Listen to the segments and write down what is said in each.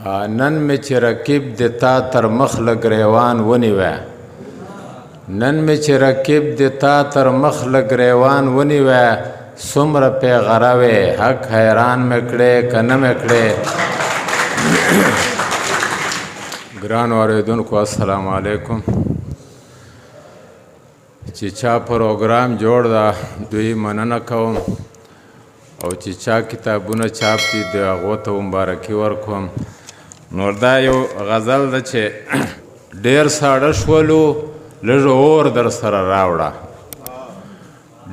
نن می چې رقیب د تا تر مخ له ګریوان ونیوه نن می چې رقیب د تا تر مخ له ګریوان ونیوه څومره پیغره وې حق حیران مې کړې که نه مې کړې ګرانو اورېدونکو السلام علیکم چې چا پروګرام جوړ ده دوی مننه کوم او چې چا کتابونه چاپ دي د هغو ته مبارکي ورکوم نور دا یو غزل ده چې ډېر ساړه شولو لږ اور در سره راوړه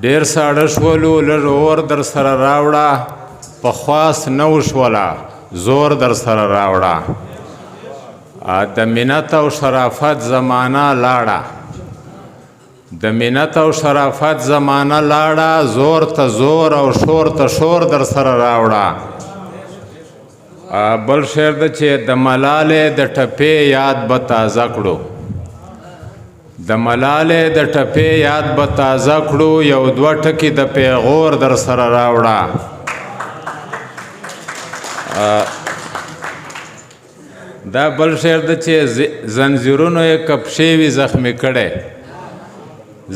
ډېر ساړه شولو لږ اور در سره راوړه په خواست نه وشوله زور در سره راوړه د منت او شرافت زمانه لاړه د منت او شرافت زمانه لاړه زور ته زور او شور ته شور در سره راوړه بل شعر ده چې د ملالې د ټپې یاد به تازه کړو د ملالې د ټپې یاد به تازه کړو یو دوه ټکي د پیغور در سره راوړه دا بل شعر ده چې زنځیرونو یې کپ شوي زخمي کړی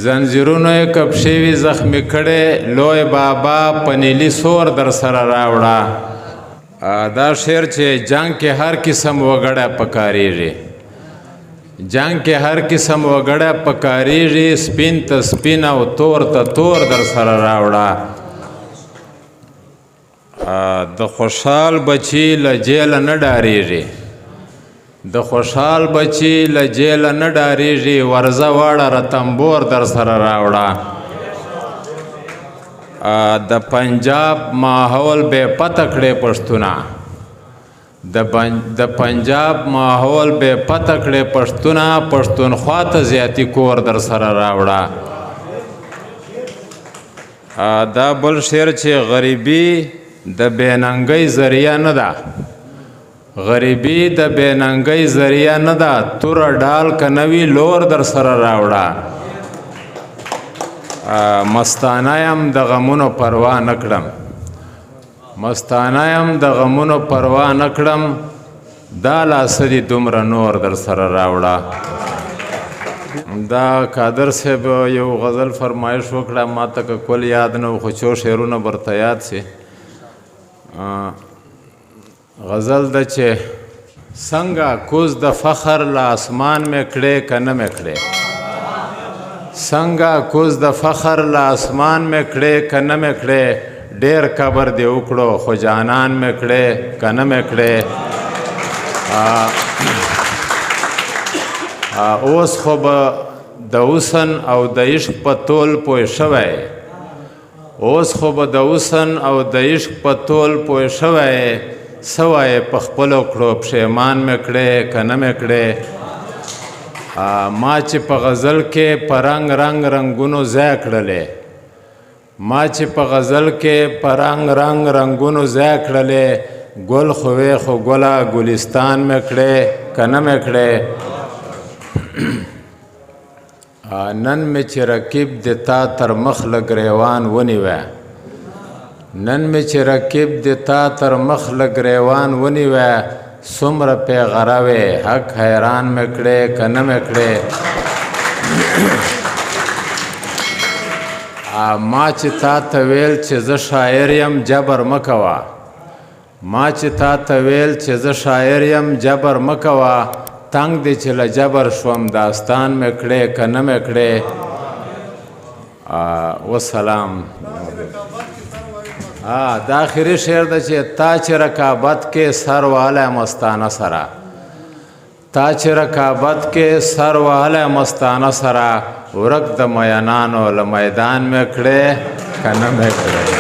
زنځیرونو یې کپ شوي زخمي کړی لوی بابا په نیلي سور در سره راوړه دا شعر چې جنگ کې هر قسم وګړی پکارېږي جنگ کې هر قسم وګړی پکارېږي سپین ته سپین او تور ته تور در سره راوړه د خوشحال بچي له جیله نه ډارېږي د خوشحال بچي له جیله نه ډارېږي ورځه واړه رتنبور در سره راوړه د پنجاب ماحول بې پته کړې پښتونه د پنجاب ماحول بې پته کړې پښتونه پښتونخوا ته زیاتي کور در سره راوړه دا بل شعر چې غریبي د بېننګۍ ذریعه نه ده غریبي د بېننګۍ ذریعه نه ده توره ډال که نه وي لور در سره راوړه مستانه یم د غمونو پروا نه کړم مستانه یم د غمونو پروا نه کړم دا لاسه دي دومره نور در سره راوړه دا قادر صاحب یو غزل فرمایش وکړه ما ته که کل یاد نه و خو څو شعرونه برته یاد سي غزل ده چې څنګه کوز د فخر له اسمان مې کړې که نه مې کړې څنګه کوز د فخر له اسمان مې کړې که نه مې کړې ډېر کبر دې وکړو خو جانان مې کړې که نه مې کړې اوس خو به د حسن او د عشق په تول پوه شوی اوس خو به د حسن او د عشق په تول پوه شوی څه وایې په خپلو کړو پښیمان مې کړې که نه مې کړې ما چې په غزل کې په رنګ رنګ رنګونو ځای کړلې ما چې په غزل کې په رنګ رنګ رنګونو ځای کړلې ګل خو وې خو ګله ګلستان مې کړې که نه مې کړې نن مې چې رقیب د تا تر مخ له ګریوان ونیوه نن مې چې رقیب د تا تر مخ له ګریوان ونیوه څومره پیغره وې حق حیران مې کړې که نه مې کړې ما چې تا ته ویل چې زه شاعر یم جبر مه کوه ما چې تا ته ویل چې زه شاعر یم جبر مه کوه تنګ دی چې له جبر شوم داستان مې کړې که نه مې کړې وسلام دا آخري شعر ده چې تا چې رکابت کې سر والی مستانه سره تا چې رکابت کې سر والی مستانه سره ورک د مینانو له میدان مې کړې که نه مې کړې